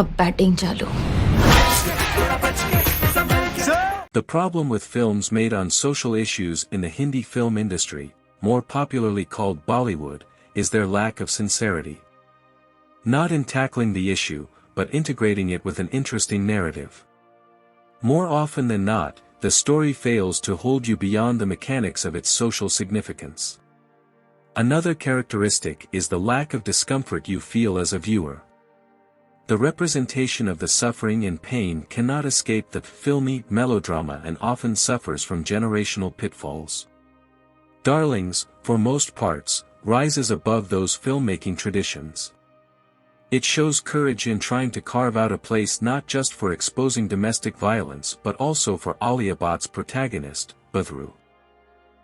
Batting चालू। The problem with films made on social issues in the Hindi film industry, more popularly called Bollywood, is their lack of sincerity. Not in tackling the issue, but integrating it with an interesting narrative. More often than not, the story fails to hold you beyond the mechanics of its social significance. Another characteristic is the lack of discomfort you feel as a viewer. The representation of the suffering and pain cannot escape the filmy melodrama and often suffers from generational pitfalls. Darlings, for most parts, rises above those filmmaking traditions. It shows courage in trying to carve out a place not just for exposing domestic violence but also for Alia Bhatt's protagonist, Badru.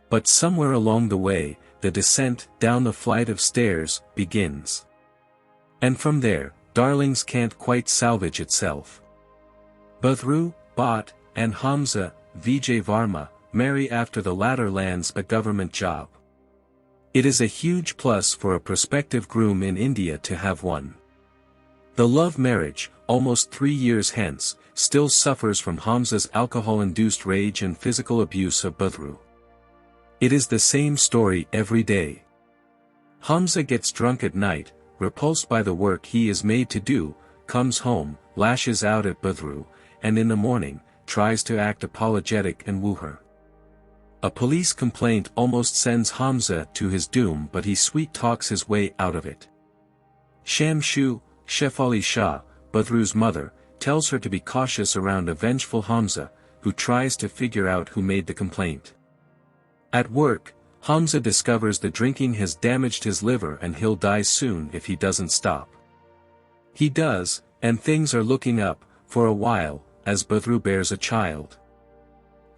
But somewhere along the way, the descent down the flight of stairs begins. And from there, Darlings can't quite salvage itself. Badru, Bhatt, and Hamza, Vijay Varma, marry after the latter lands a government job. It is a huge plus for a prospective groom in India to have one. The love marriage, almost 3 years hence, still suffers from Hamza's alcohol-induced rage and physical abuse of Badru. It is the same story every day. Hamza gets drunk at night, repulsed by the work he is made to do, comes home, lashes out at Badru, and in the morning, tries to act apologetic and woo her. A police complaint almost sends Hamza to his doom, but he sweet-talks his way out of it. Shamshu, Shefali Shah, Badru's mother, tells her to be cautious around a vengeful Hamza, who tries to figure out who made the complaint. At work, Hamza discovers the drinking has damaged his liver and he'll die soon if he doesn't stop. He does, and things are looking up, for a while, as Badru bears a child.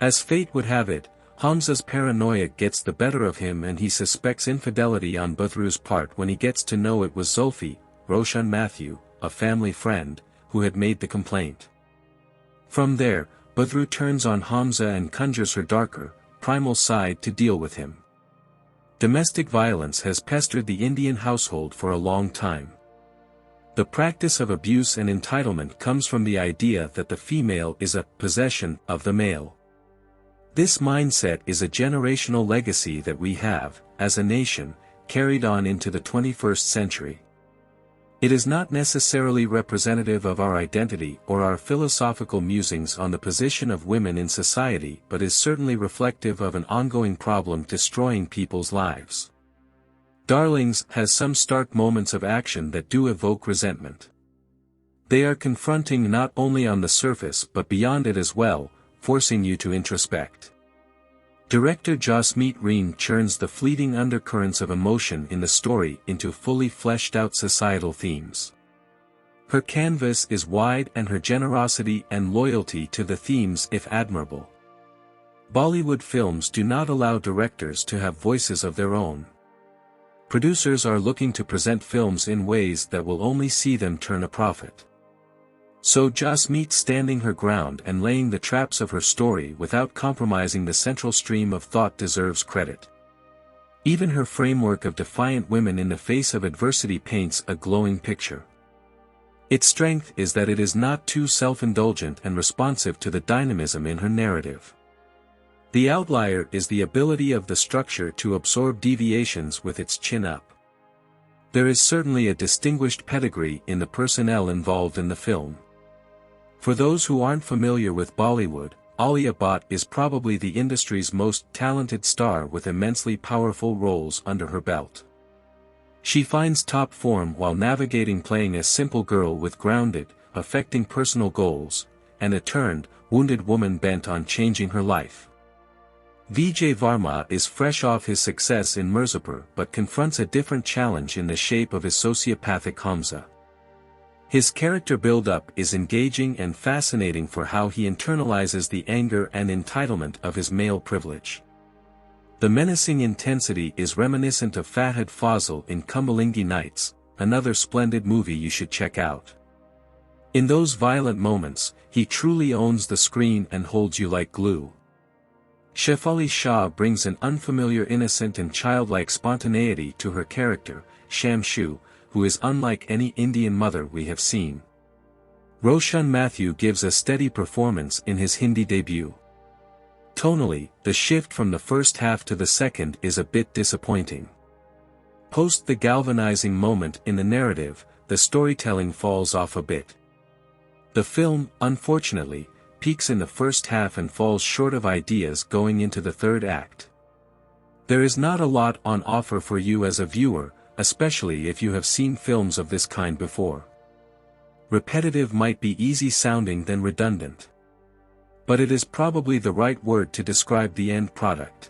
As fate would have it, Hamza's paranoia gets the better of him and he suspects infidelity on Badru's part when he gets to know it was Zulfi, Roshan Matthew, a family friend, who had made the complaint. From there, Badru turns on Hamza and conjures her darker, primal side to deal with him. Domestic violence has pestered the Indian household for a long time. The practice of abuse and entitlement comes from the idea that the female is a possession of the male. This mindset is a generational legacy that we have, as a nation, carried on into the 21st century. It is not necessarily representative of our identity or our philosophical musings on the position of women in society, but is certainly reflective of an ongoing problem destroying people's lives. Darlings has some stark moments of action that do evoke resentment. They are confronting not only on the surface but beyond it as well, forcing you to introspect. Director Jasmeet Reen churns the fleeting undercurrents of emotion in the story into fully fleshed-out societal themes. Her canvas is wide and her generosity and loyalty to the themes is admirable. Bollywood films do not allow directors to have voices of their own. Producers are looking to present films in ways that will only see them turn a profit. So Jasmeet standing her ground and laying the traps of her story without compromising the central stream of thought deserves credit. Even her framework of defiant women in the face of adversity paints a glowing picture. Its strength is that it is not too self-indulgent and responsive to the dynamism in her narrative. The outlier is the ability of the structure to absorb deviations with its chin up. There is certainly a distinguished pedigree in the personnel involved in the film. For those who aren't familiar with Bollywood, Alia Bhatt is probably the industry's most talented star with immensely powerful roles under her belt. She finds top form while navigating playing a simple girl with grounded, affecting personal goals, and a turned, wounded woman bent on changing her life. Vijay Varma is fresh off his success in Mirzapur but confronts a different challenge in the shape of his sociopathic Hamza. His character build-up is engaging and fascinating for how he internalizes the anger and entitlement of his male privilege. The menacing intensity is reminiscent of Fahad Fazil in Kumalingi Nights, another splendid movie you should check out. In those violent moments, he truly owns the screen and holds you like glue. Shefali Shah brings an unfamiliar innocent and childlike spontaneity to her character, Shamshu, who is unlike any Indian mother we have seen. Roshan Mathew gives a steady performance in his Hindi debut. Tonally, the shift from the first half to the second is a bit disappointing. Post the galvanizing moment in the narrative, the storytelling falls off a bit. The film, unfortunately, peaks in the first half and falls short of ideas going into the third act. There is not a lot on offer for you as a viewer, especially if you have seen films of this kind before. Repetitive might be easy sounding than redundant. But it is probably the right word to describe the end product.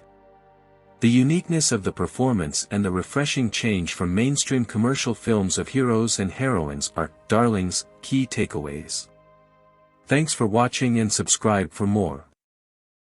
The uniqueness of the performance and the refreshing change from mainstream commercial films of heroes and heroines are Darling's key takeaways. Thanks for watching and subscribe for more.